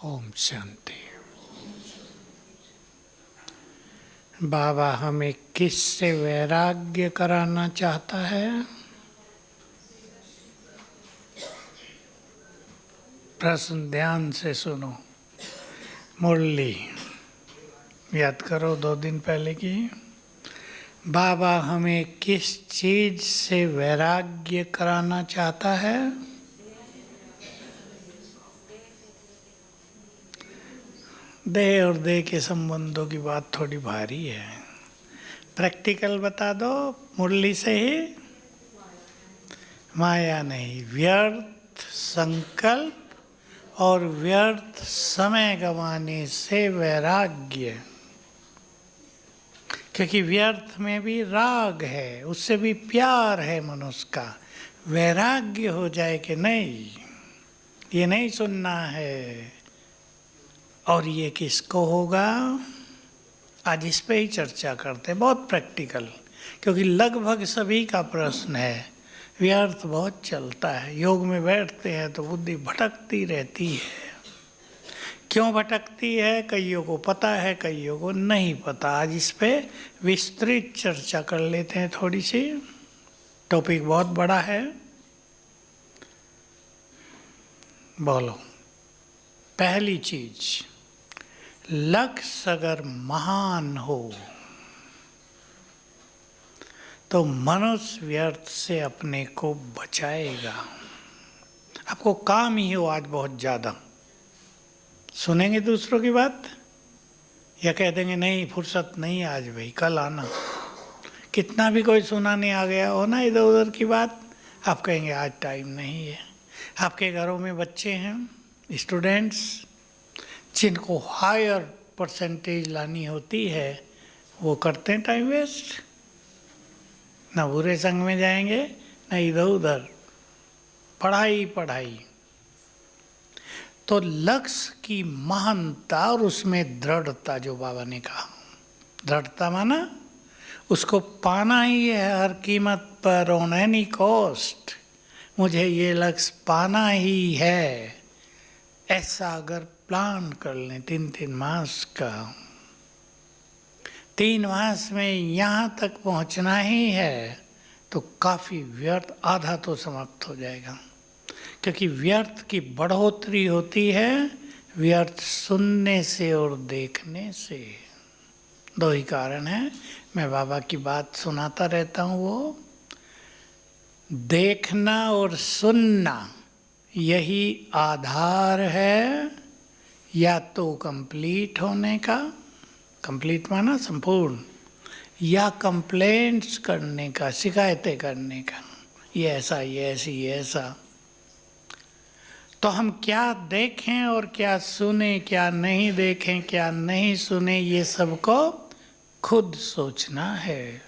ओम शांति। बाबा हमें किससे वैराग्य कराना चाहता है? प्रश्न ध्यान से सुनो। मुरली याद करो 2 दिन पहले की। बाबा हमें किस चीज से वैराग्य कराना चाहता है? देह और देह के संबंधों की बात थोड़ी भारी है। प्रैक्टिकल बता दो मुरली से ही। माया नहीं, व्यर्थ संकल्प और व्यर्थ समय गंवाने से वैराग्य। क्योंकि व्यर्थ में भी राग है, उससे भी प्यार है मनुष्य का। वैराग्य हो जाए कि नहीं, ये नहीं सुनना है। और ये किसको होगा? आज इस पे ही चर्चा करते हैं, बहुत प्रैक्टिकल। क्योंकि लगभग सभी का प्रश्न है। व्यर्थ बहुत चलता है, योग में बैठते हैं तो बुद्धि भटकती रहती है। क्यों भटकती है? कईयों को पता है, कईयों को नहीं पता। आज इस पे विस्तृत चर्चा कर लेते हैं थोड़ी सी। टॉपिक बहुत बड़ा है। बोलो। पहली चीज, लक्ष्य अगर महान हो तो मनुष्य व्यर्थ से अपने को बचाएगा। आपको काम ही हो आज बहुत ज़्यादा, सुनेंगे दूसरों की बात या कह देंगे नहीं फुर्सत नहीं आज भाई, कल आना। कितना भी कोई सुनाने आ गया हो ना इधर उधर की बात, आप कहेंगे आज टाइम नहीं है। आपके घरों में बच्चे हैं, स्टूडेंट्स, जिनको हायर परसेंटेज लानी होती है, वो करते हैं टाइम वेस्ट। ना बुरे संग में जाएंगे, ना इधर उधर, पढ़ाई पढ़ाई। तो लक्ष्य की महानता और उसमें दृढ़ता, जो बाबा ने कहा, दृढ़ता माना उसको पाना ही है हर कीमत पर, ऑन एनी कॉस्ट। मुझे ये लक्ष्य पाना ही है, ऐसा अगर प्लान कर लें 3-3 मास का, 3 मास में यहाँ तक पहुँचना ही है, तो काफ़ी व्यर्थ आधा तो समाप्त हो जाएगा। क्योंकि व्यर्थ की बढ़ोतरी होती है व्यर्थ सुनने से और देखने से। 2 ही कारण है। मैं बाबा की बात सुनाता रहता हूँ। वो देखना और सुनना यही आधार है या तो कंप्लीट होने का, कंप्लीट माना संपूर्ण, या कंप्लेंट्स करने का, शिकायतें करने का। ये ऐसा, ये ऐसी, ये ऐसा। तो हम क्या देखें और क्या सुने, क्या नहीं देखें, क्या नहीं सुने, ये सबको खुद सोचना है।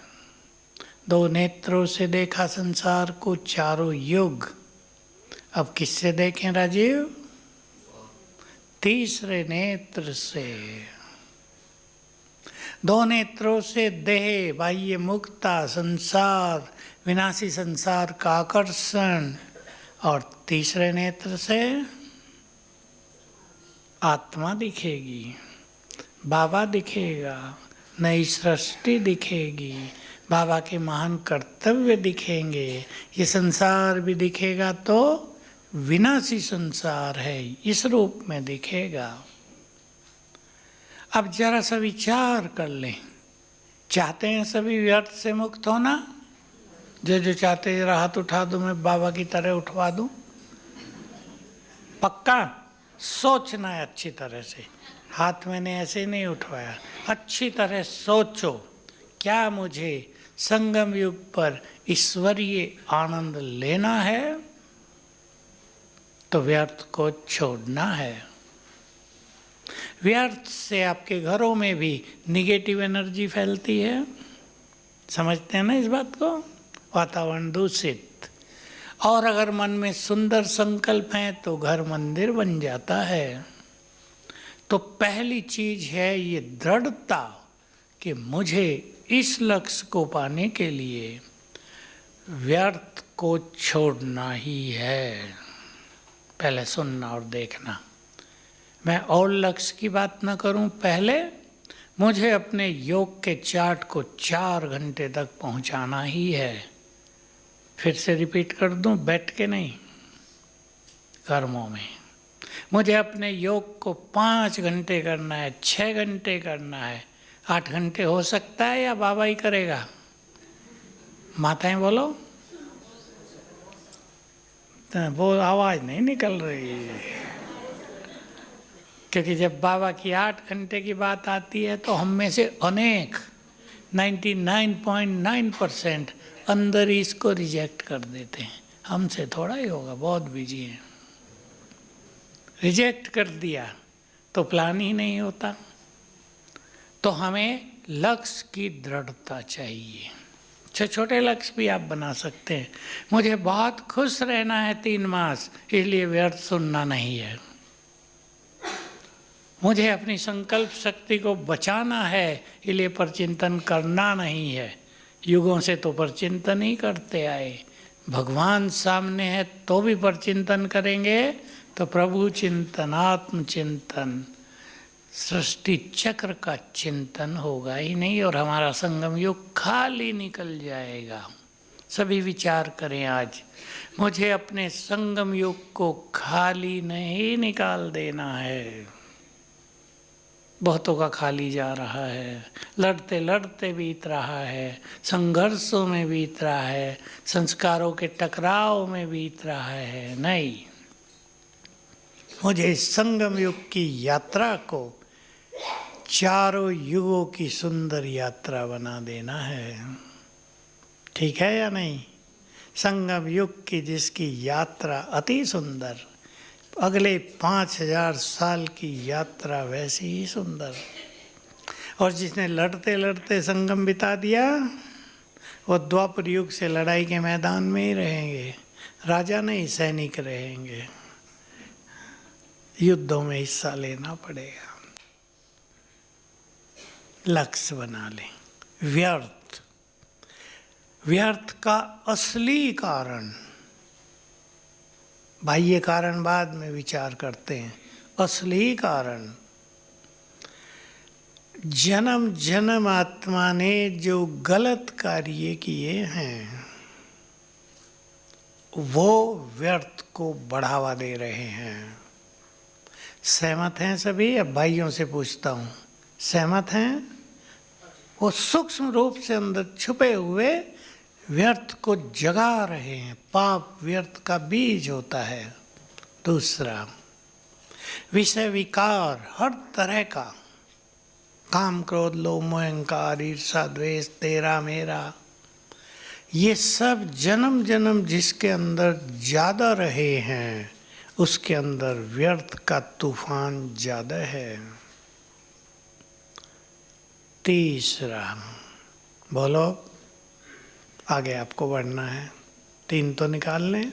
2 नेत्रों से देखा संसार को चारों युग। अब किससे देखें राजीव? तीसरे नेत्र से। 2 नेत्रों से देह, बाह्य मुक्ता, संसार, विनाशी संसार का आकर्षण, और तीसरे नेत्र से आत्मा दिखेगी, बाबा दिखेगा, नई सृष्टि दिखेगी, बाबा के महान कर्तव्य दिखेंगे। ये संसार भी दिखेगा तो विनाशी संसार है, इस रूप में दिखेगा। अब जरा सा विचार कर लें, चाहते हैं सभी व्यर्थ से मुक्त होना? जो चाहते हैं हाथ उठा दो, मैं बाबा की तरह उठवा दूं। पक्का? सोचना है अच्छी तरह से। हाथ मैंने ऐसे नहीं उठवाया, अच्छी तरह सोचो। क्या मुझे संगम युग पर ईश्वरीय आनंद लेना है? तो व्यर्थ को छोड़ना है। व्यर्थ से आपके घरों में भी निगेटिव एनर्जी फैलती है। समझते हैं ना इस बात को? वातावरण दूषित। और अगर मन में सुंदर संकल्प हैं तो घर मंदिर बन जाता है। तो पहली चीज है ये दृढ़ता कि मुझे इस लक्ष्य को पाने के लिए व्यर्थ को छोड़ना ही है। पहले सुनना और देखना। मैं और लक्ष्य की बात न करूं, पहले मुझे अपने योग के चार्ट को 4 घंटे तक पहुंचाना ही है। फिर से रिपीट कर दूं, बैठ के नहीं, कर्मों में। मुझे अपने योग को 5 घंटे करना है, 6 घंटे करना है, 8 घंटे हो सकता है या बाबा ही करेगा? माताएं बोलो, तो वो आवाज़ नहीं निकल रही, क्योंकि जब बाबा की 8 घंटे की बात आती है तो हम में से अनेक 99.9% अंदर ही इसको रिजेक्ट कर देते हैं। हमसे थोड़ा ही होगा, बहुत बिजी है। रिजेक्ट कर दिया तो प्लान ही नहीं होता। तो हमें लक्ष्य की दृढ़ता चाहिए। छोटे लक्ष्य भी आप बना सकते हैं। मुझे बहुत खुश रहना है 3 मास, इसलिए व्यर्थ सुनना नहीं है। मुझे अपनी संकल्प शक्ति को बचाना है, इसलिए परचिंतन करना नहीं है। युगों से तो परचिंतन ही करते आए। भगवान सामने है तो भी परचिंतन करेंगे, तो प्रभु चिंतन, आत्मचिंतन, सृष्टि चक्र का चिंतन होगा ही नहीं, और हमारा संगम युग खाली निकल जाएगा। सभी विचार करें आज, मुझे अपने संगम युग को खाली नहीं निकाल देना है। बहुतों का खाली जा रहा है, लड़ते लड़ते बीत रहा है, संघर्षों में बीत रहा है, संस्कारों के टकराव में बीत रहा है। नहीं, मुझे इस संगम युग की यात्रा को चारों युगों की सुंदर यात्रा बना देना है। ठीक है या नहीं? संगम युग की जिसकी यात्रा अति सुंदर, अगले 5000 साल की यात्रा वैसी ही सुंदर। और जिसने लड़ते लड़ते संगम बिता दिया, वो द्वापर युग से लड़ाई के मैदान में ही रहेंगे, राजा नहीं सैनिक रहेंगे। युद्धों में हिस्सा लेना पड़ेगा। लक्ष्य बना लें। व्यर्थ का असली कारण, बाह्य कारण बाद में विचार करते हैं, असली कारण जन्म जन्म आत्मा ने जो गलत कार्य किए हैं वो व्यर्थ को बढ़ावा दे रहे हैं। सहमत हैं सभी? अब भाइयों से पूछता हूँ, सहमत हैं? वो सूक्ष्म रूप से अंदर छुपे हुए व्यर्थ को जगा रहे हैं। पाप व्यर्थ का बीज होता है। दूसरा, विषय विकार हर तरह का, काम क्रोध लोभ मोह अहंकार ईर्षा द्वेष तेरा मेरा, ये सब जन्म जन्म जिसके अंदर ज़्यादा रहे हैं उसके अंदर व्यर्थ का तूफान ज़्यादा है। तीसरा, बोलो, आगे आपको बढ़ना है, 3 तो निकाल लें।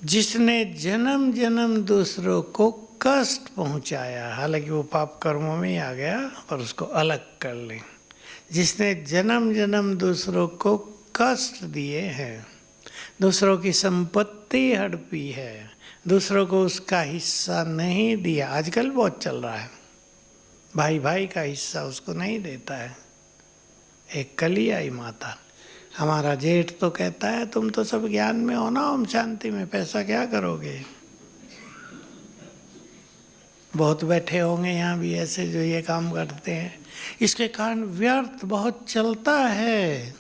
जिसने जन्म जन्म दूसरों को कष्ट पहुंचाया, हालांकि वो पाप कर्मों में ही आ गया, पर उसको अलग कर लें। जिसने जन्म जन्म दूसरों को कष्ट दिए हैं, दूसरों की संपत्ति हड़पी है, दूसरों को उसका हिस्सा नहीं दिया। आजकल बहुत चल रहा है, भाई भाई का हिस्सा उसको नहीं देता है। एक कली आई माता, हमारा जेठ तो कहता है तुम तो सब ज्ञान में हो ना, ओम शांति में, पैसा क्या करोगे? बहुत बैठे होंगे यहाँ भी ऐसे जो ये काम करते हैं। इसके कारण व्यर्थ बहुत चलता है,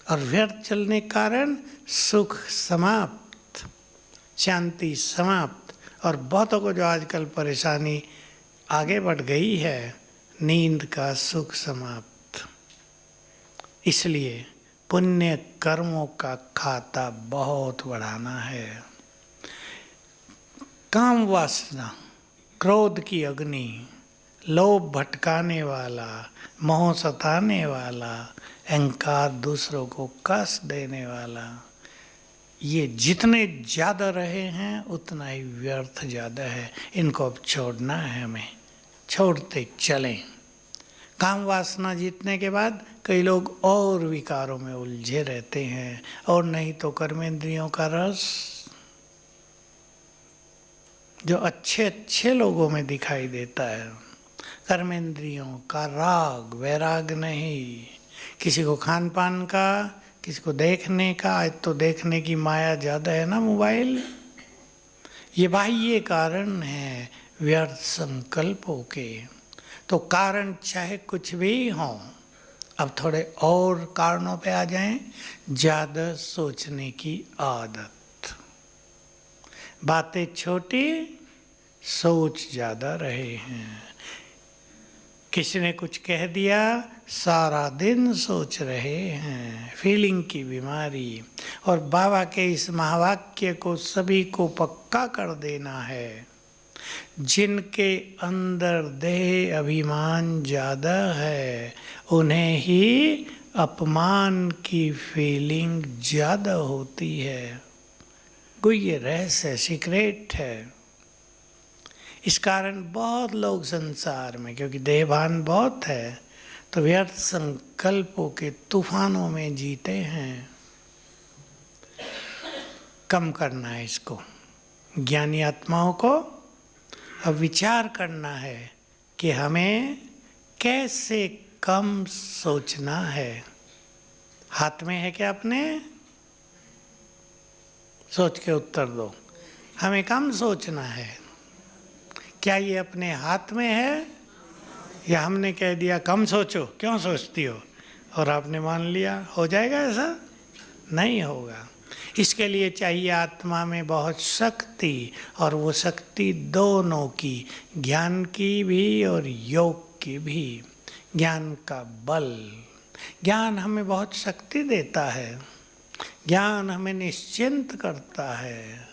और व्यर्थ चलने के कारण सुख समाप्त, शांति समाप्त। और बहुतों को जो आजकल परेशानी आगे बढ़ गई है, नींद का सुख समाप्त। इसलिए पुण्य कर्मों का खाता बहुत बढ़ाना है। काम वासना, क्रोध की अग्नि, लोभ भटकाने वाला, मोह सताने वाला, अहंकार दूसरों को कष्ट देने वाला, ये जितने ज़्यादा रहे हैं उतना ही व्यर्थ ज़्यादा है। इनको अब छोड़ना है हमें, छोड़ते चलें। काम वासना जीतने के बाद कई लोग और विकारों में उलझे रहते हैं, और नहीं तो कर्मेंद्रियों का रस, जो अच्छे अच्छे लोगों में दिखाई देता है। कर्मेंद्रियों का राग वैराग नहीं, किसी को खान पान का, किसी को देखने का। आज तो देखने की माया ज़्यादा है ना, मोबाइल। ये बाह्य कारण है व्यर्थ संकल्पों के। तो कारण चाहे कुछ भी हो, अब थोड़े और कारणों पे आ जाएं। ज़्यादा सोचने की आदत, बातें छोटी, सोच ज़्यादा रहे हैं। किसी ने कुछ कह दिया, सारा दिन सोच रहे हैं, फीलिंग की बीमारी। और बाबा के इस महावाक्य को सभी को पक्का कर देना है। जिनके अंदर देह अभिमान ज़्यादा है, उन्हें ही अपमान की फीलिंग ज़्यादा होती है। गुह्य रहस्य, सीक्रेट है। इस कारण बहुत लोग संसार में, क्योंकि देहभान बहुत है, तो व्यर्थ संकल्पों के तूफानों में जीते हैं। कम करना है इसको। ज्ञानी आत्माओं को अब विचार करना है कि हमें कैसे कम सोचना है। हाथ में है क्या अपने? सोच के उत्तर दो। हमें कम सोचना है। क्या ये अपने हाथ में है, या हमने कह दिया कम सोचो, क्यों सोचती हो, और आपने मान लिया? हो जाएगा ऐसा? नहीं होगा। इसके लिए चाहिए आत्मा में बहुत शक्ति, और वो शक्ति दोनों की, ज्ञान की भी और योग की भी। ज्ञान का बल, ज्ञान हमें बहुत शक्ति देता है। ज्ञान हमें निश्चिंत करता है,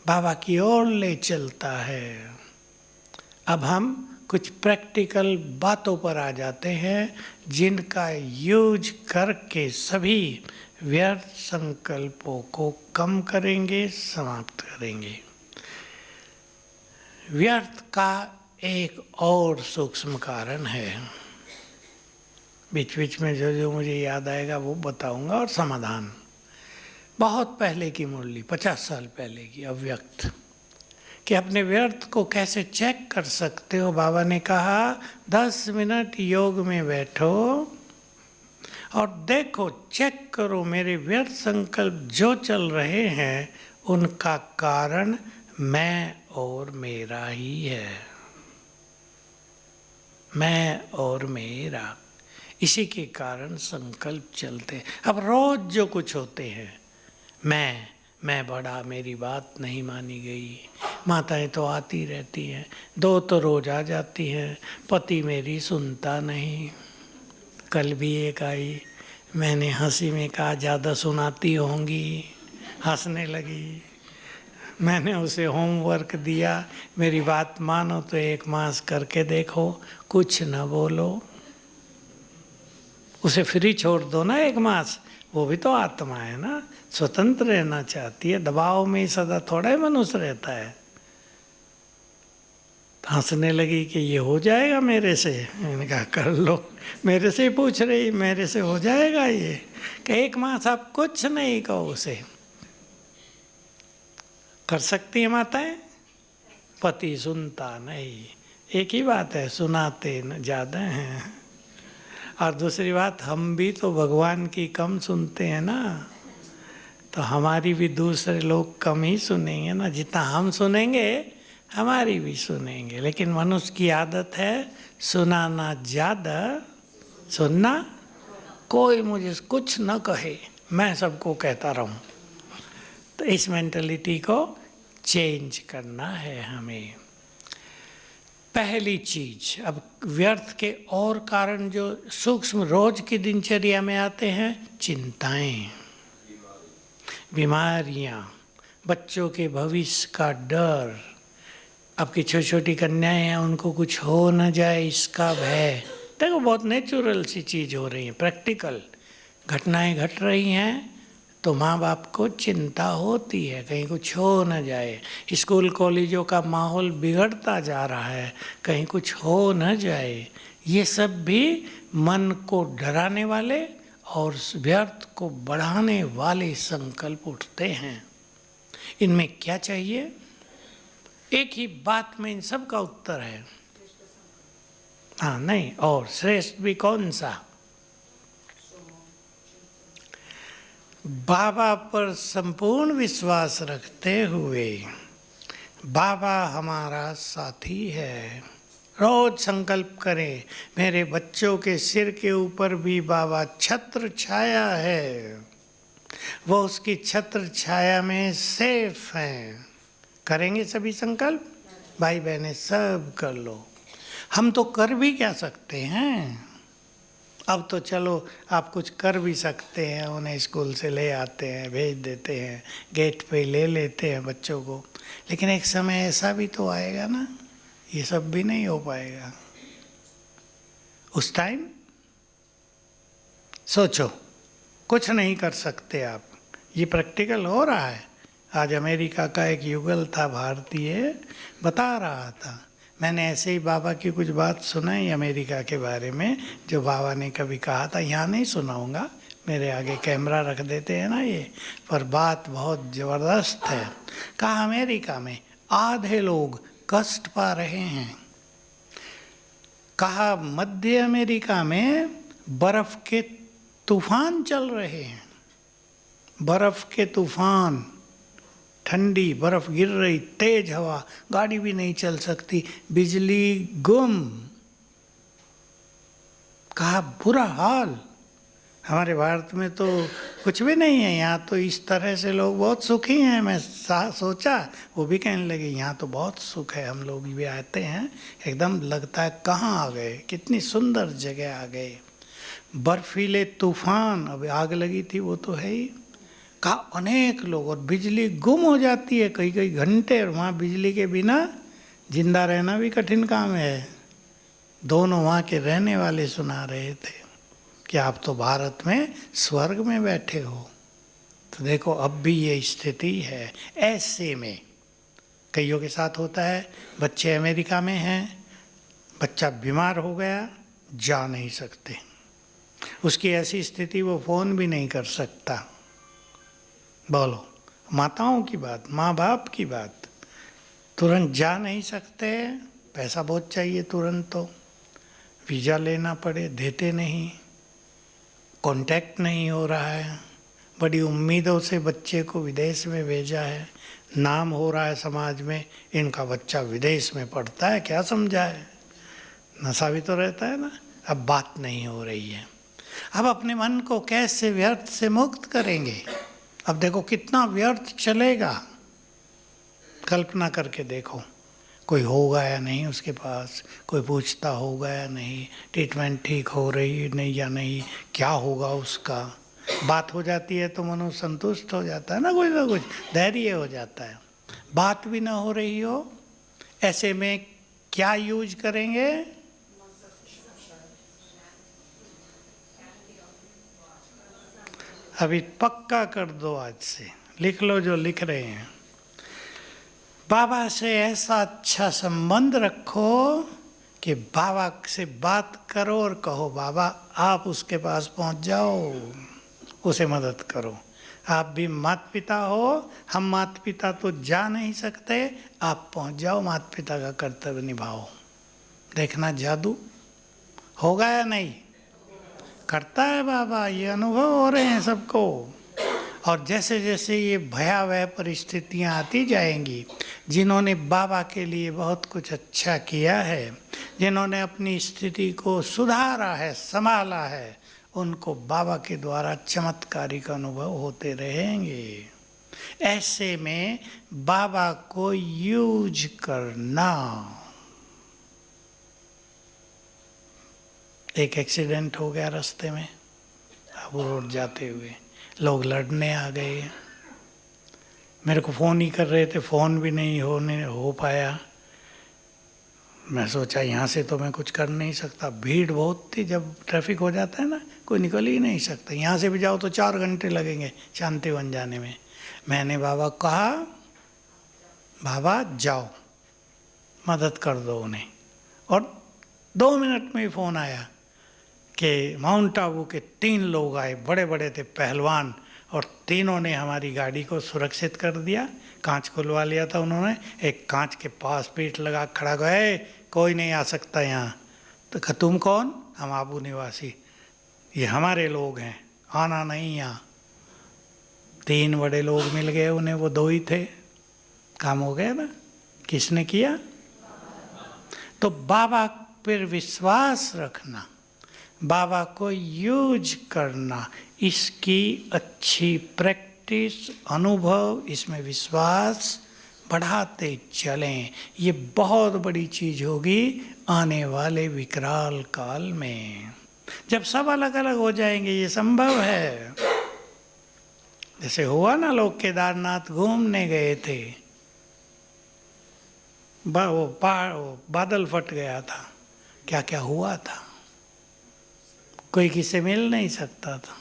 बाबा की ओर ले चलता है। अब हम कुछ प्रैक्टिकल बातों पर आ जाते हैं, जिनका यूज करके सभी व्यर्थ संकल्पों को कम करेंगे, समाप्त करेंगे। व्यर्थ का एक और सूक्ष्म कारण है, बीच बीच में जो जो मुझे याद आएगा वो बताऊंगा, और समाधान। बहुत पहले की मुरली, 50 साल पहले की, अव्यक्त, कि अपने व्यर्थ को कैसे चेक कर सकते हो। बाबा ने कहा 10 मिनट योग में बैठो और देखो, चेक करो मेरे व्यर्थ संकल्प जो चल रहे हैं, उनका कारण मैं और मेरा ही है। मैं और मेरा, इसी के कारण संकल्प चलते। अब रोज जो कुछ होते हैं, मैं बड़ा, मेरी बात नहीं मानी गई, माताएं तो आती रहती हैं, 2 तो रोज आ जाती हैं, पति मेरी सुनता नहीं। कल भी एक आई, मैंने हंसी में कहा ज़्यादा सुनाती होंगी, हंसने लगी। मैंने उसे होमवर्क दिया, मेरी बात मानो तो 1 मास करके देखो, कुछ न बोलो। उसे फ्री छोड़ दो ना 1 मास, वो भी तो आत्मा है ना, स्वतंत्र रहना चाहती है। दबाव में सदा थोड़ा ही मनुष्य रहता है। हंसने लगी कि ये हो जाएगा मेरे से। मैंने कहा कर लो, मेरे से ही पूछ रही, मेरे से हो जाएगा ये? कि 1 मास आप कुछ नहीं कहो उसे। कर सकती है माताएं? पति सुनता नहीं, एक ही बात है, सुनाते ज़्यादा हैं। और दूसरी बात, हम भी तो भगवान की कम सुनते हैं ना, तो हमारी भी दूसरे लोग कम ही सुनेंगे ना। जितना हम सुनेंगे, हमारी भी सुनेंगे। लेकिन मनुष्य की आदत है सुनाना ज़्यादा, सुनना। कोई मुझे कुछ न कहे, मैं सबको कहता रहूं। तो इस मेंटलिटी को चेंज करना है हमें। पहली चीज, अब व्यर्थ के और कारण जो सूक्ष्म रोज की दिनचर्या में आते हैं, चिंताएं, बीमारियां, बच्चों के भविष्य का डर। आपकी छोटी छोटी कन्याएं हैं, उनको कुछ हो न जाए इसका भय। देखो बहुत नेचुरल सी चीज़ हो रही है, प्रैक्टिकल घटनाएं घट रही हैं, तो माँ बाप को चिंता होती है कहीं कुछ हो न जाए। स्कूल कॉलेजों का माहौल बिगड़ता जा रहा है, कहीं कुछ हो न जाए। ये सब भी मन को डराने वाले और व्यर्थ को बढ़ाने वाले संकल्प उठते हैं। इनमें क्या चाहिए? एक ही बात में इन सब का उत्तर है। हाँ नहीं, और श्रेष्ठ भी कौन सा? बाबा पर संपूर्ण विश्वास रखते हुए, बाबा हमारा साथी है। रोज संकल्प करें, मेरे बच्चों के सिर के ऊपर भी बाबा छत्र छाया है, वो उसकी छत्र छाया में सेफ हैं। करेंगे सभी संकल्प? भाई बहनें सब कर लो। हम तो कर भी क्या सकते हैं? अब तो चलो आप कुछ कर भी सकते हैं, उन्हें स्कूल से ले आते हैं, भेज देते हैं, गेट पे ले लेते हैं बच्चों को, लेकिन एक समय ऐसा भी तो आएगा ना, ये सब भी नहीं हो पाएगा। उस टाइम सोचो, कुछ नहीं कर सकते आप। ये प्रैक्टिकल हो रहा है। आज अमेरिका का एक युगल था भारतीय, बता रहा था, मैंने ऐसे ही बाबा की कुछ बात सुनाई अमेरिका के बारे में, जो बाबा ने कभी कहा था। यहाँ नहीं सुनाऊंगा, मेरे आगे कैमरा रख देते हैं ना ये, पर बात बहुत ज़बरदस्त है। कहा अमेरिका में आधे लोग कष्ट पा रहे हैं। कहा मध्य अमेरिका में बर्फ के तूफान चल रहे हैं, बर्फ के तूफान, ठंडी बर्फ गिर रही, तेज हवा, गाड़ी भी नहीं चल सकती, बिजली गुम। कहा बुरा हाल। हमारे भारत में तो कुछ भी नहीं है, यहाँ तो इस तरह से लोग बहुत सुखी हैं। मैं सोचा, वो भी कहने लगे यहाँ तो बहुत सुख है, हम लोग भी आते हैं, एकदम लगता है कहाँ आ गए, कितनी सुंदर जगह आ गए। बर्फीले तूफान, अब आग लगी थी वो तो है ही। कहा अनेक लोग, और बिजली गुम हो जाती है कई कई घंटे, और वहाँ बिजली के बिना जिंदा रहना भी कठिन काम है। दोनों वहाँ के रहने वाले सुना रहे थे कि आप तो भारत में स्वर्ग में बैठे हो। तो देखो अब भी ये स्थिति है। ऐसे में कईयों के साथ होता है, बच्चे अमेरिका में हैं, बच्चा बीमार हो गया, जा नहीं सकते, उसकी ऐसी स्थिति वो फ़ोन भी नहीं कर सकता। बोलो, माताओं की बात, माँ बाप की बात, तुरंत जा नहीं सकते, पैसा बहुत चाहिए तुरंत, तो वीज़ा लेना पड़े, देते नहीं, कांटेक्ट नहीं हो रहा है, बड़ी उम्मीदों से बच्चे को विदेश में भेजा है, नाम हो रहा है समाज में, इनका बच्चा विदेश में पढ़ता है, क्या समझा है, नशा भी तो रहता है ना। अब बात नहीं हो रही है। अब अपने मन को कैसे व्यर्थ से मुक्त करेंगे? अब देखो कितना व्यर्थ चलेगा, कल्पना करके देखो, कोई होगा या नहीं उसके पास, कोई पूछता होगा या नहीं, ट्रीटमेंट ठीक हो रही नहीं या नहीं, क्या होगा उसका। बात हो जाती है तो मनो संतुष्ट हो जाता है ना कुछ धैर्य हो जाता है। बात भी ना हो रही हो, ऐसे में क्या यूज करेंगे? अभी पक्का कर दो, आज से लिख लो जो लिख रहे हैं। बाबा से ऐसा अच्छा संबंध रखो कि बाबा से बात करो और कहो बाबा आप उसके पास पहुंच जाओ, उसे मदद करो। आप भी माता पिता हो, हम माता पिता तो जा नहीं सकते, आप पहुंच जाओ, माता पिता का कर्तव्य निभाओ। देखना जादू होगा या नहीं? करता है बाबा, ये अनुभव हो रहे हैं सबको। और जैसे जैसे ये भयावह परिस्थितियाँ आती जाएंगी, जिन्होंने बाबा के लिए बहुत कुछ अच्छा किया है, जिन्होंने अपनी स्थिति को सुधारा है, संभाला है, उनको बाबा के द्वारा चमत्कारिक अनुभव होते रहेंगे। ऐसे में बाबा को यूज करना। एक एक्सीडेंट हो गया रास्ते में, अब रोड जाते हुए लोग लड़ने आ गए, मेरे को फ़ोन ही कर रहे थे, फ़ोन भी नहीं हो पाया। मैं सोचा यहाँ से तो मैं कुछ कर नहीं सकता, भीड़ बहुत थी, जब ट्रैफिक हो जाता है ना कोई निकल ही नहीं सकता, यहाँ से भी जाओ तो 4 घंटे लगेंगे शांतिवन जाने में। मैंने बाबा को कहा बाबा जाओ मदद कर दो उन्हें, और 2 मिनट में ही फ़ोन आया कि माउंट आबू के 3 लोग आए, बड़े बड़े थे पहलवान, और तीनों ने हमारी गाड़ी को सुरक्षित कर दिया। कांच खुलवा लिया था उन्होंने, एक कांच के पास पीठ लगा खड़ा गए, कोई नहीं आ सकता यहाँ। तो कहा तुम कौन? हम आबू निवासी, ये हमारे लोग हैं, आना नहीं यहाँ। 3 बड़े लोग मिल गए उन्हें, वो 2 ही थे, काम हो गया ना। किसने किया? तो बाबा पर विश्वास रखना, बाबा को यूज करना, इसकी अच्छी प्रैक्टिस, अनुभव, इसमें विश्वास बढ़ाते चलें। ये बहुत बड़ी चीज होगी आने वाले विकराल काल में, जब सब अलग अलग हो जाएंगे। ये संभव है। जैसे हुआ ना, लोग केदारनाथ घूमने गए थे, वो बादल फट गया था, क्या क्या हुआ था, कोई किसी मिल नहीं सकता था।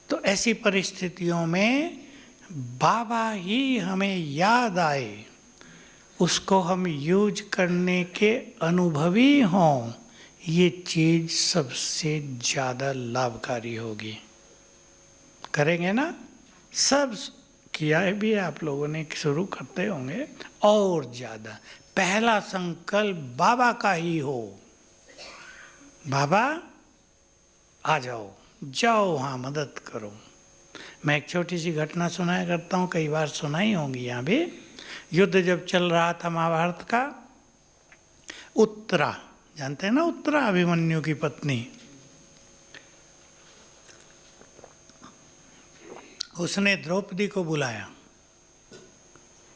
तो ऐसी परिस्थितियों में बाबा ही हमें याद आए, उसको हम यूज करने के अनुभवी हों, ये चीज सबसे ज़्यादा लाभकारी होगी। करेंगे ना? सब किया है भी, आप लोगों ने शुरू करते होंगे और ज़्यादा। पहला संकल्प बाबा का ही हो, बाबा आ जाओ, जाओ हाँ मदद करो। मैं एक छोटी सी घटना सुनाया करता हूँ, कई बार सुनाई होंगी यहाँ भी। युद्ध जब चल रहा था महाभारत का, उत्तरा, जानते हैं ना उत्तरा, अभिमन्यु की पत्नी, उसने द्रौपदी को बुलाया।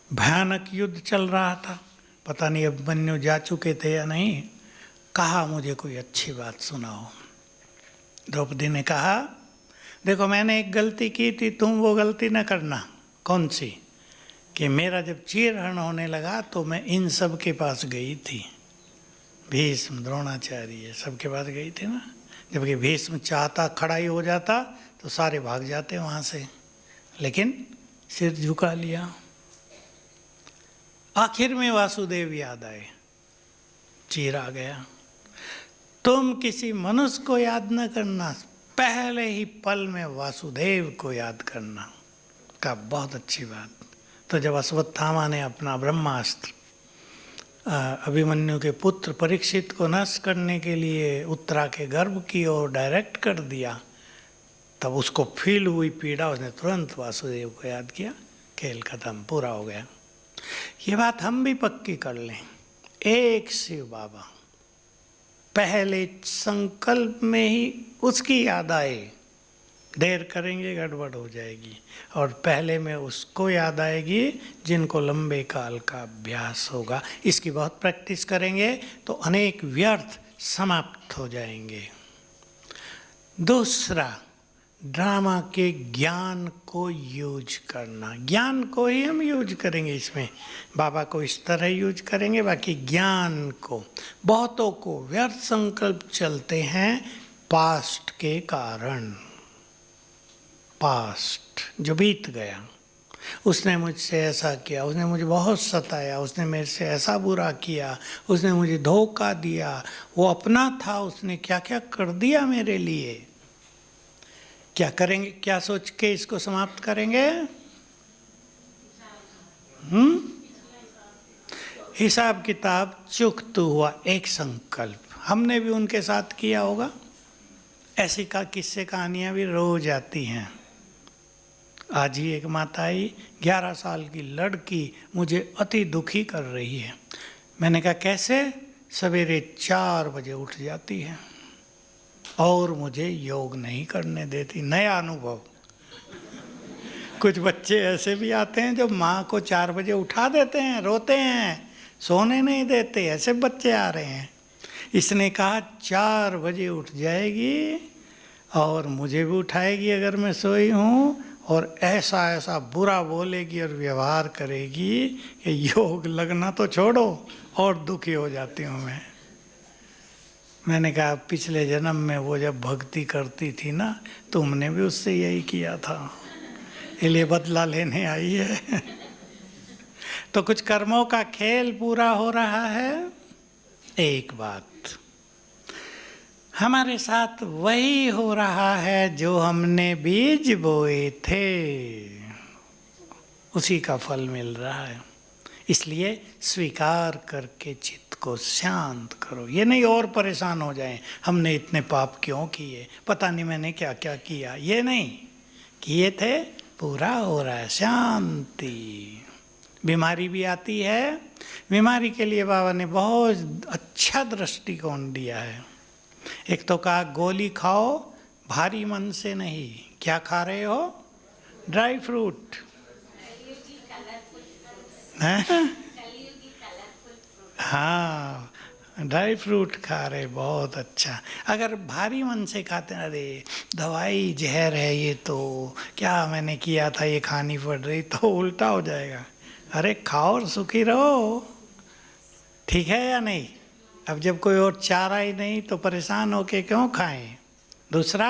भयानक युद्ध चल रहा था, पता नहीं अभिमन्यु जा चुके थे या नहीं। कहा मुझे कोई अच्छी बात सुनाओ। द्रौपदी ने कहा देखो मैंने एक गलती की थी, तुम वो गलती न करना। कौन सी? कि मेरा जब चीरहरण होने लगा तो मैं इन सब के पास गई थी, भीष्म, द्रोणाचार्य, सबके पास गई थी ना। जबकि भीष्म चाहता खड़ा ही हो जाता तो सारे भाग जाते वहाँ से, लेकिन सिर झुका लिया। आखिर में वासुदेव याद आए, चीर आ गया। तुम किसी मनुष्य को याद न करना, पहले ही पल में वासुदेव को याद करना। का बहुत अच्छी बात। तो जब अश्वत्थामा ने अपना ब्रह्मास्त्र अभिमन्यु के पुत्र परीक्षित को नष्ट करने के लिए उत्तरा के गर्भ की ओर डायरेक्ट कर दिया, तब उसको फील हुई पीड़ा, उसने तुरंत वासुदेव को याद किया, खेल खत्म, पूरा हो गया। ये बात हम भी पक्की कर लें। एक शिव बाबा, पहले संकल्प में ही उसकी याद आए, देर करेंगे गड़बड़ हो जाएगी। और पहले में उसको याद आएगी जिनको लंबे काल का अभ्यास होगा। इसकी बहुत प्रैक्टिस करेंगे तो अनेक व्यर्थ समाप्त हो जाएंगे। दूसरा, ड्रामा के ज्ञान को यूज करना। ज्ञान को ही हम यूज करेंगे इसमें, बाबा को इस तरह यूज करेंगे, बाकी ज्ञान को। बहुतों को व्यर्थ संकल्प चलते हैं पास्ट के कारण। पास्ट जो बीत गया, उसने मुझसे ऐसा किया, उसने मुझे बहुत सताया, उसने मेरे से ऐसा बुरा किया, उसने मुझे धोखा दिया, वो अपना था, उसने क्या क्या कर दिया मेरे लिए। क्या करेंगे? क्या सोच के इसको समाप्त करेंगे? हिसाब किताब चुकता हुआ एक संकल्प हमने भी उनके साथ किया होगा। ऐसी का किस्से कहानियां भी रोज आती हैं। आज ही एक माता आई, 11 साल की लड़की मुझे अति दुखी कर रही है। मैंने कहा कैसे? सवेरे 4 बजे उठ जाती है और मुझे योग नहीं करने देती। नया अनुभव। कुछ बच्चे ऐसे भी आते हैं जो माँ को 4 बजे उठा देते हैं, रोते हैं, सोने नहीं देते। ऐसे बच्चे आ रहे हैं। इसने कहा 4 बजे उठ जाएगी और मुझे भी उठाएगी अगर मैं सोई हूँ, और ऐसा ऐसा बुरा बोलेगी और व्यवहार करेगी कि योग लगना तो छोड़ो और दुखी हो जाती हूँ मैं। मैंने कहा पिछले जन्म में वो जब भक्ति करती थी ना, तुमने भी उससे यही किया था, इसलिए बदला लेने आई है। तो कुछ कर्मों का खेल पूरा हो रहा है। एक बात, हमारे साथ वही हो रहा है जो हमने बीज बोए थे, उसी का फल मिल रहा है। इसलिए स्वीकार करके चित्त को शांत करो। ये नहीं और परेशान हो जाएं, हमने इतने पाप क्यों किए, पता नहीं मैंने क्या क्या किया। ये नहीं किए थे, पूरा हो रहा है, शांति। बीमारी भी आती है, बीमारी के लिए बाबा ने बहुत अच्छा दृष्टिकोण दिया है। एक तो कहा गोली खाओ भारी मन से नहीं। क्या खा रहे हो? Dry fruit. हाँ, ड्राई फ्रूट खा रहे, बहुत अच्छा। अगर भारी मन से खाते हैं, अरे दवाई जहर है ये, तो क्या मैंने किया था ये खानी पड़ रही, तो उल्टा हो जाएगा। अरे खाओ और सुखी रहो, ठीक है या नहीं? अब जब कोई और चारा ही नहीं तो परेशान होके क्यों खाएं? दूसरा,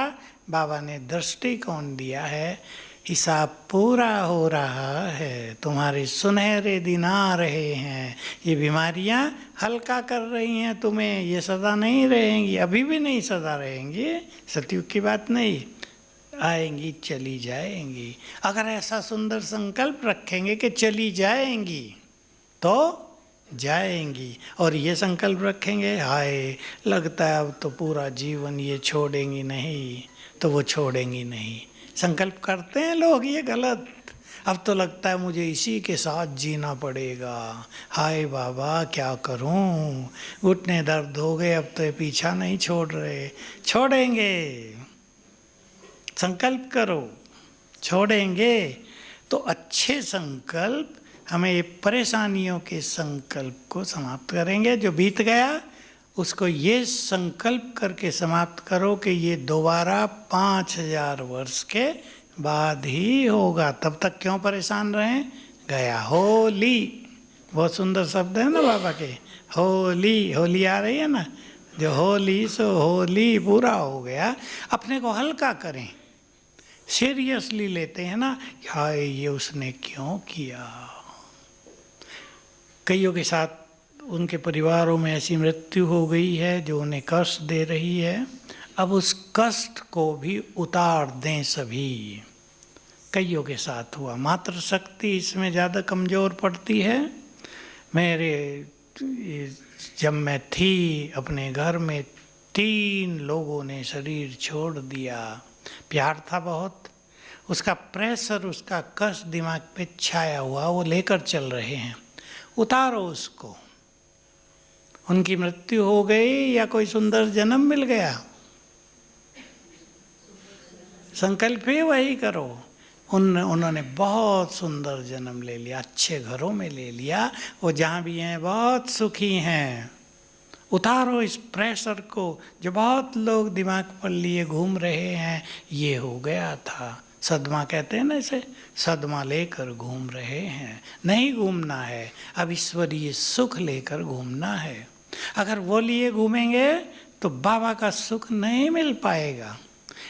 बाबा ने दृष्टिकोण दिया है, हिसाब पूरा हो रहा है, तुम्हारे सुनहरे दिन आ रहे हैं, ये बीमारियां हल्का कर रही हैं तुम्हें, ये सदा नहीं रहेंगी, अभी भी नहीं सदा रहेंगी, सतयुग की बात नहीं, आएंगी चली जाएंगी। अगर ऐसा सुंदर संकल्प रखेंगे कि चली जाएंगी तो जाएंगी, और ये संकल्प रखेंगे हाय लगता है अब तो पूरा जीवन ये छोड़ेंगी नहीं, तो वो छोड़ेंगी नहीं। संकल्प करते हैं लोग ये गलत, अब तो लगता है मुझे इसी के साथ जीना पड़ेगा, हाय बाबा क्या करूं, घुटने दर्द हो गए, अब तो ये पीछा नहीं छोड़ रहे। छोड़ेंगे, संकल्प करो, छोड़ेंगे। तो अच्छे संकल्प हमें ये परेशानियों के संकल्प को समाप्त करेंगे। जो बीत गया उसको ये संकल्प करके समाप्त करो कि ये दोबारा 5000 वर्ष के बाद ही होगा, तब तक क्यों परेशान रहें। गया होली, बहुत सुंदर शब्द है ना बाबा के, होली, होली आ रही है ना, जो होली सो होली, पूरा हो गया। अपने को हल्का करें, सीरियसली लेते हैं ना, हाय ये उसने क्यों किया। कईयों के साथ उनके परिवारों में ऐसी मृत्यु हो गई है जो उन्हें कष्ट दे रही है, अब उस कष्ट को भी उतार दें सभी। कईयों के साथ हुआ, मातृ शक्ति इसमें ज़्यादा कमज़ोर पड़ती है। मेरे जब मैं थी अपने घर में 3 लोगों ने शरीर छोड़ दिया, प्यार था बहुत, उसका प्रेशर, उसका कष्ट दिमाग पे छाया हुआ, वो लेकर चल रहे हैं, उतारो उसको। उनकी मृत्यु हो गई या कोई सुंदर जन्म मिल गया, संकल्प ही वही करो। उन्होंने बहुत सुंदर जन्म ले लिया, अच्छे घरों में ले लिया, वो जहाँ भी हैं बहुत सुखी हैं। उतारो इस प्रेशर को जो बहुत लोग दिमाग पर लिए घूम रहे हैं, ये हो गया था, सदमा कहते हैं ना इसे, सदमा लेकर घूम रहे हैं, नहीं घूमना है, अब ईश्वरीय सुख लेकर घूमना है। अगर वो लिए घूमेंगे तो बाबा का सुख नहीं मिल पाएगा।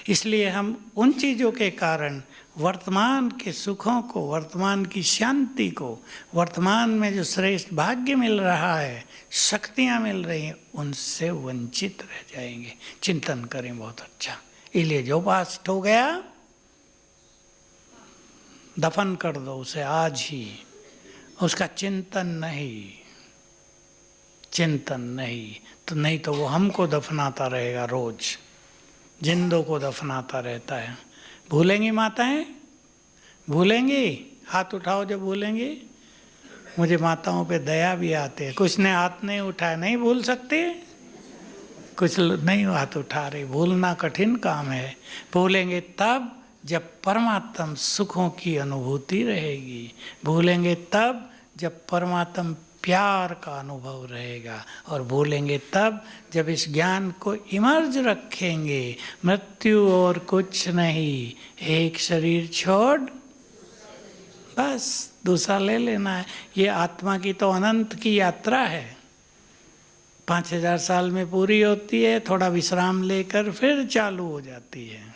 इसलिए हम उन चीज़ों के कारण वर्तमान के सुखों को, वर्तमान की शांति को, वर्तमान में जो श्रेष्ठ भाग्य मिल रहा है, शक्तियाँ मिल रही हैं, उनसे वंचित रह जाएंगे। चिंतन करें बहुत अच्छा। इसलिए जो पास्ट हो गया दफन कर दो उसे आज ही, उसका चिंतन नहीं, चिंतन नहीं, तो नहीं तो वो हमको दफनाता रहेगा, रोज जिंदों को दफनाता रहता है। भूलेंगी माताएं, भूलेंगी? हाथ उठाओ जो भूलेंगी। मुझे माताओं पे दया भी आते है, कुछ ने हाथ नहीं उठाया, नहीं भूल सकती, कुछ नहीं हाथ उठा रहे, भूलना कठिन काम है। भूलेंगे तब जब परमात्म सुखों की अनुभूति रहेगी, भूलेंगे तब जब परमात्म प्यार का अनुभव रहेगा, और भूलेंगे तब जब इस ज्ञान को इमर्ज रखेंगे, मृत्यु और कुछ नहीं, एक शरीर छोड़ बस दूसरा ले लेना है। ये आत्मा की तो अनंत की यात्रा है, 5000 साल में पूरी होती है, थोड़ा विश्राम लेकर फिर चालू हो जाती है।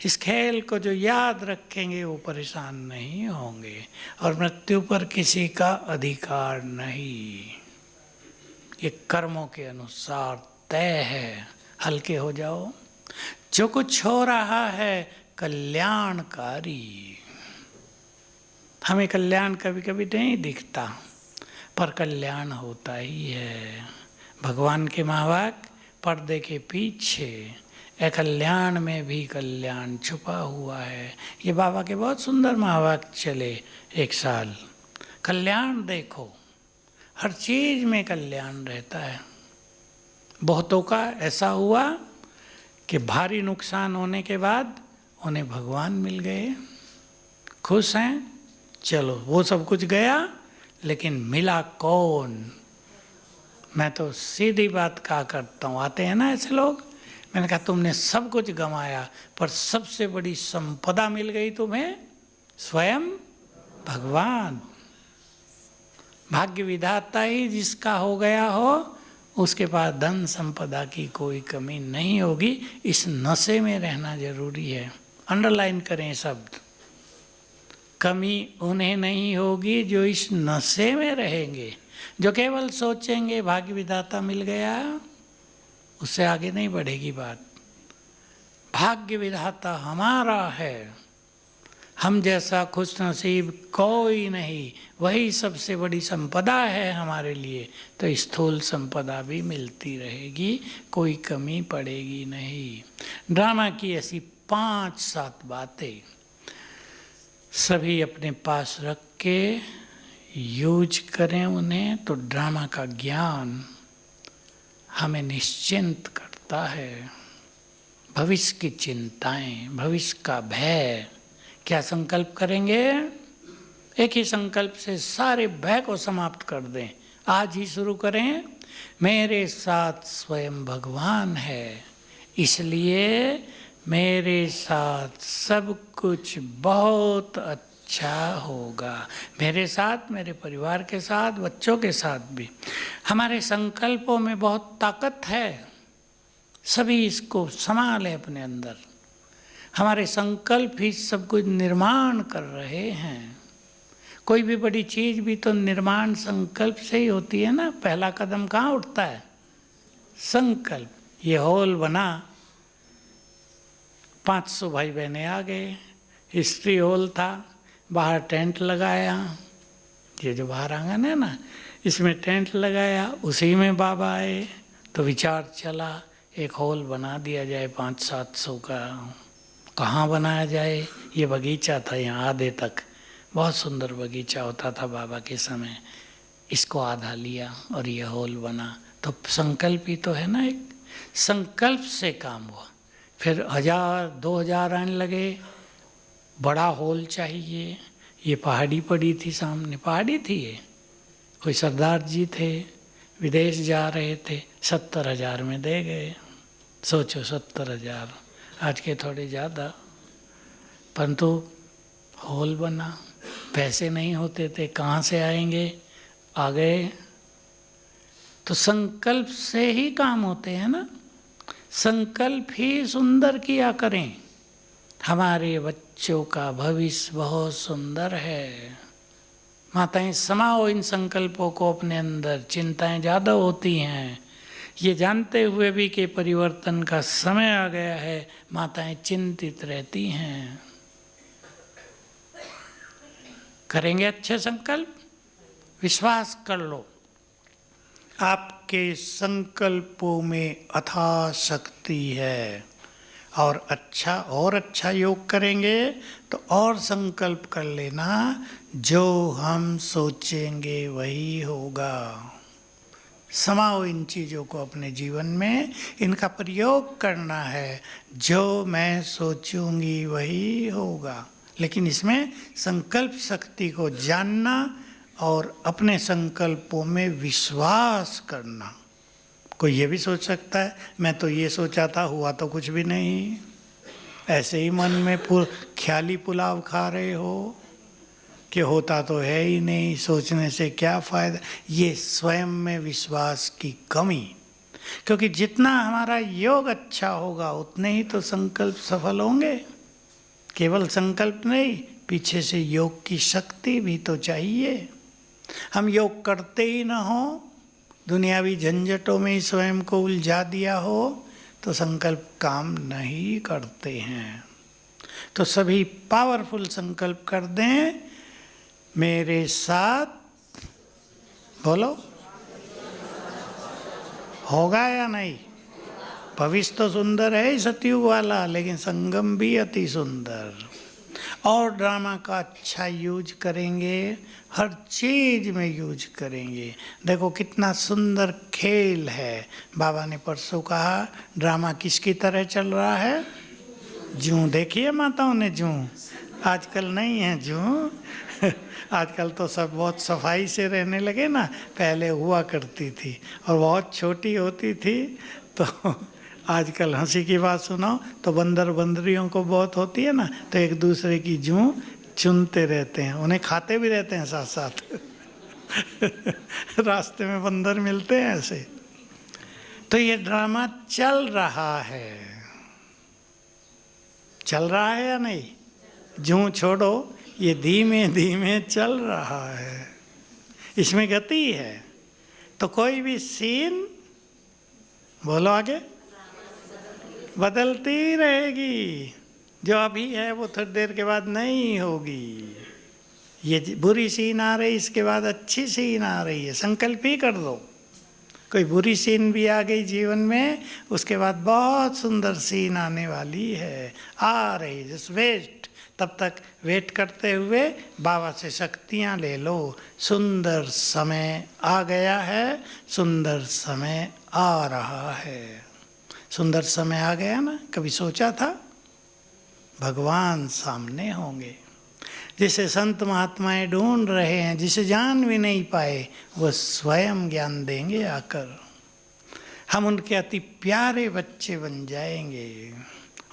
इस खेल को जो याद रखेंगे वो परेशान नहीं होंगे, और मृत्यु पर किसी का अधिकार नहीं, ये कर्मों के अनुसार तय है। हल्के हो जाओ। जो कुछ हो रहा है कल्याणकारी। हमें कल्याण कभी कभी नहीं दिखता, पर कल्याण होता ही है। भगवान के महावाक्य पर्दे के पीछे अकल्याण में भी कल्याण छुपा हुआ है। ये बाबा के बहुत सुंदर महावाक्य चले एक साल। कल्याण देखो, हर चीज में कल्याण रहता है। बहुतों का ऐसा हुआ कि भारी नुकसान होने के बाद उन्हें भगवान मिल गए, खुश हैं, चलो वो सब कुछ गया, लेकिन मिला कौन? मैं तो सीधी बात कहा करता हूँ, आते हैं ना ऐसे लोग, मैंने कहा तुमने सब कुछ गंवाया पर सबसे बड़ी संपदा मिल गई तुम्हें, स्वयं भगवान। भाग्य विधाता ही जिसका हो गया हो उसके पास धन संपदा की कोई कमी नहीं होगी। इस नशे में रहना जरूरी है, अंडरलाइन करें शब्द। कमी उन्हें नहीं होगी जो इस नशे में रहेंगे, जो केवल सोचेंगे भाग्य विधाता मिल गया, उससे आगे नहीं बढ़ेगी बात। भाग्य विधाता हमारा है, हम जैसा खुश नसीब कोई नहीं, वही सबसे बड़ी संपदा है हमारे लिए। तो स्थूल संपदा भी मिलती रहेगी, कोई कमी पड़ेगी नहीं। ड्रामा की ऐसी 5-7 बातें सभी अपने पास रख के यूज करें उन्हें, तो ड्रामा का ज्ञान हमें निश्चिंत करता है। भविष्य की चिंताएं, भविष्य का भय, क्या संकल्प करेंगे? एक ही संकल्प से सारे भय को समाप्त कर दें। आज ही शुरू करें, मेरे साथ स्वयं भगवान है, इसलिए मेरे साथ सब कुछ बहुत अच्छा होगा। मेरे साथ, मेरे परिवार के साथ, बच्चों के साथ भी। हमारे संकल्पों में बहुत ताकत है, सभी इसको संभालें अपने अंदर। हमारे संकल्प ही सब कुछ निर्माण कर रहे हैं। कोई भी बड़ी चीज भी तो निर्माण संकल्प से ही होती है ना। पहला कदम कहाँ उठता है? संकल्प। ये हॉल बना, 500 भाई बहने आ गए, हिस्ट्री हॉल था, बाहर टेंट लगाया, ये जो बाहर आंगन है ना, इसमें टेंट लगाया, उसी में बाबा आए, तो विचार चला एक हॉल बना दिया जाए 500-700 का। कहाँ बनाया जाए? ये बगीचा था यहाँ आधे तक, बहुत सुंदर बगीचा होता था बाबा के समय, इसको आधा लिया और ये हॉल बना। तो संकल्प ही तो है ना, एक संकल्प से काम हुआ। फिर 1000-2000 आने लगे, बड़ा हॉल चाहिए। ये पहाड़ी पड़ी थी सामने, पहाड़ी थी ये, कोई सरदार जी थे, विदेश जा रहे थे, 70,000 में दे गए। सोचो 70,000, आज के थोड़े ज़्यादा, परंतु हॉल बना। पैसे नहीं होते थे, कहाँ से आएंगे? आ गए। तो संकल्प से ही काम होते हैं ना। संकल्प ही सुंदर किया करें। हमारे बच्चों का भविष्य बहुत सुंदर है। माताएं समाओ इन संकल्पों को अपने अंदर। चिंताएं ज़्यादा होती हैं, ये जानते हुए भी कि परिवर्तन का समय आ गया है, माताएं चिंतित रहती हैं। करेंगे अच्छे संकल्प, विश्वास कर लो, आपके संकल्पों में अथाह शक्ति है। और अच्छा योग करेंगे तो और संकल्प कर लेना, जो हम सोचेंगे वही होगा। समाओ इन चीज़ों को अपने जीवन में, इनका प्रयोग करना है। जो मैं सोचूंगी वही होगा, लेकिन इसमें संकल्प शक्ति को जानना और अपने संकल्पों में विश्वास करना। कोई ये भी सोच सकता है मैं तो ये सोचा था, हुआ तो कुछ भी नहीं, ऐसे ही मन में ख्याली पुलाव खा रहे हो कि होता तो है ही नहीं, सोचने से क्या फ़ायदा। ये स्वयं में विश्वास की कमी, क्योंकि जितना हमारा योग अच्छा होगा उतने ही तो संकल्प सफल होंगे। केवल संकल्प नहीं, पीछे से योग की शक्ति भी तो चाहिए। हम योग करते ही ना हो, दुनियावी झंझटों में ही स्वयं को उलझा दिया हो, तो संकल्प काम नहीं करते हैं। तो सभी पावरफुल संकल्प कर दें मेरे साथ, बोलो, होगा या नहीं? भविष्य तो सुंदर है ही सतयुग वाला, लेकिन संगम भी अति सुंदर। और ड्रामा का अच्छा यूज करेंगे, हर चीज में यूज करेंगे। देखो कितना सुंदर खेल है। बाबा ने परसों कहा ड्रामा किसकी तरह चल रहा है? जूं। देखिए माताओं ने जूं, आजकल नहीं है जूं। आजकल तो सब बहुत सफाई से रहने लगे ना, पहले हुआ करती थी और बहुत छोटी होती थी। तो आजकल हंसी की बात सुनाओ तो बंदर बंदरियों को बहुत होती है ना, तो एक दूसरे की जूं चुनते रहते हैं, उन्हें खाते भी रहते हैं साथ साथ। रास्ते में बंदर मिलते हैं ऐसे। तो ये ड्रामा चल रहा है, चल रहा है या नहीं? जूं छोड़ो, ये धीमे धीमे चल रहा है, इसमें गति है। तो कोई भी सीन, बोलो आगे, बदलती रहेगी। जो अभी है वो थोड़ी देर के बाद नहीं होगी। ये बुरी सीन आ रही, इसके बाद अच्छी सीन आ रही है। संकल्प ही कर दो, कोई बुरी सीन भी आ गई जीवन में, उसके बाद बहुत सुंदर सीन आने वाली है, आ रही। जस्ट वेट, तब तक वेट करते हुए बाबा से शक्तियाँ ले लो। सुंदर समय आ गया है, सुंदर समय आ रहा है। सुंदर समय आ गया ना, कभी सोचा था? भगवान सामने होंगे, जिसे संत महात्माएं ढूंढ रहे हैं, जिसे जान भी नहीं पाए, वो स्वयं ज्ञान देंगे आकर। हम उनके अति प्यारे बच्चे बन जाएंगे,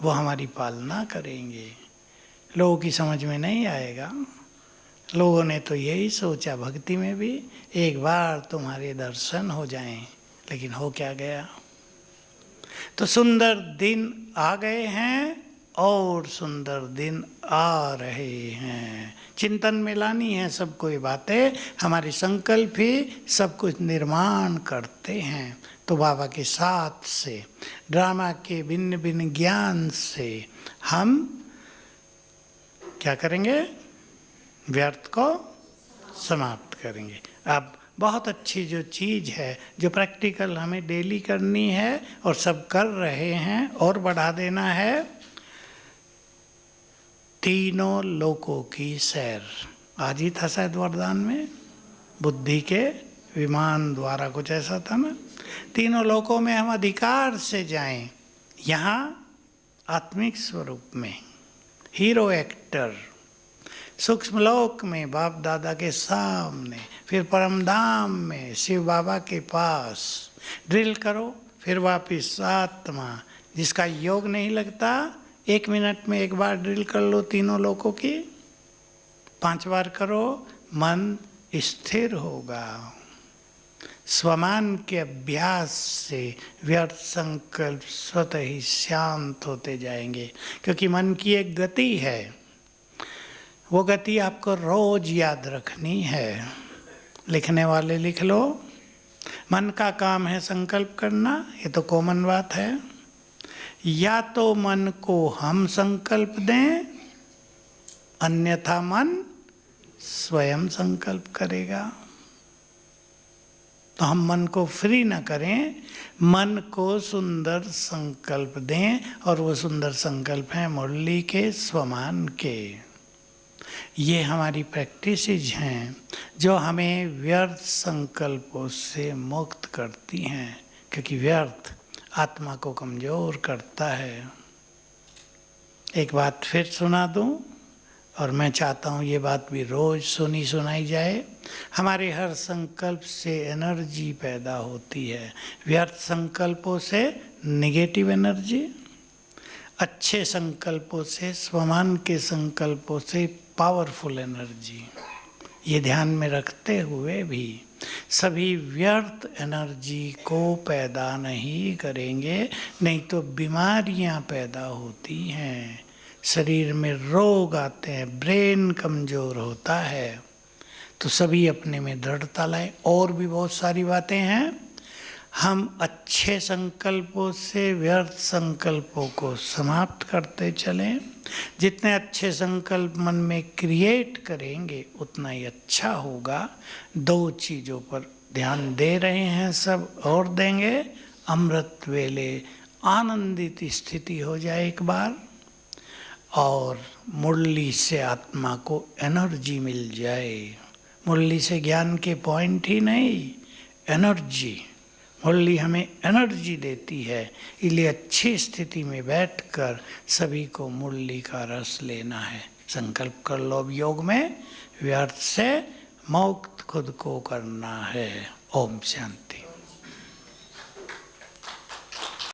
वो हमारी पालना करेंगे। लोगों की समझ में नहीं आएगा। लोगों ने तो यही सोचा भक्ति में भी, एक बार तुम्हारे दर्शन हो जाएं, लेकिन हो क्या गया? तो सुंदर दिन आ गए हैं और सुंदर दिन आ रहे हैं। चिंतन में लानी है सबको ये बातें। हमारे संकल्प ही सब कुछ निर्माण करते हैं। तो बाबा के साथ से, ड्रामा के भिन्न भिन्न ज्ञान से हम क्या करेंगे? व्यर्थ को समाप्त करेंगे। अब बहुत अच्छी जो चीज़ है, जो प्रैक्टिकल हमें डेली करनी है और सब कर रहे हैं और बढ़ा देना है, तीनों लोकों की सैर। आज ही था शायद वरदान में, बुद्धि के विमान द्वारा, कुछ ऐसा था ना। तीनों लोकों में हम अधिकार से जाएं। यहाँ आत्मिक स्वरूप में हीरो एक्टर, सूक्ष्म लोक में बाप दादा के सामने, फिर परम धाम में शिव बाबा के पास ड्रिल करो, फिर वापिस आत्मा। जिसका योग नहीं लगता, 1 मिनट में एक बार ड्रिल कर लो तीनों लोकों की, 5 बार करो, मन स्थिर होगा। स्वमान के अभ्यास से व्यर्थ संकल्प स्वतः ही शांत होते जाएंगे, क्योंकि मन की एक गति है। वो गति आपको रोज याद रखनी है। लिखने वाले लिख लो, मन का काम है संकल्प करना, ये तो कॉमन बात है। या तो मन को हम संकल्प दें, अन्यथा मन स्वयं संकल्प करेगा। तो हम मन को फ्री ना करें, मन को सुंदर संकल्प दें, और वो सुंदर संकल्प हैं मुरली के, स्वमान के। ये हमारी प्रैक्टिसेज हैं जो हमें व्यर्थ संकल्पों से मुक्त करती हैं, क्योंकि व्यर्थ आत्मा को कमजोर करता है। एक बात फिर सुना दूं, और मैं चाहता हूँ ये बात भी रोज सुनी सुनाई जाए। हमारे हर संकल्प से एनर्जी पैदा होती है। व्यर्थ संकल्पों से नेगेटिव एनर्जी, अच्छे संकल्पों से, स्वमान के संकल्पों से पावरफुल एनर्जी। ये ध्यान में रखते हुए भी सभी व्यर्थ एनर्जी को पैदा नहीं करेंगे, नहीं तो बीमारियां पैदा होती हैं, शरीर में रोग आते हैं, ब्रेन कमजोर होता है। तो सभी अपने में दृढ़ता लाए। और भी बहुत सारी बातें हैं। हम अच्छे संकल्पों से व्यर्थ संकल्पों को समाप्त करते चलें। जितने अच्छे संकल्प मन में क्रिएट करेंगे उतना ही अच्छा होगा। दो चीज़ों पर ध्यान दे रहे हैं सब, और देंगे। अमृत वेले आनंदित स्थिति हो जाए एक बार, और मुरली से आत्मा को एनर्जी मिल जाए। मुरली से ज्ञान के पॉइंट ही नहीं, एनर्जी। मुरली हमें एनर्जी देती है, इसलिए अच्छी स्थिति में बैठकर सभी को मुरली का रस लेना है। संकल्प कर लो, अब योग में व्यर्थ से मुक्त खुद को करना है। ओम शांति।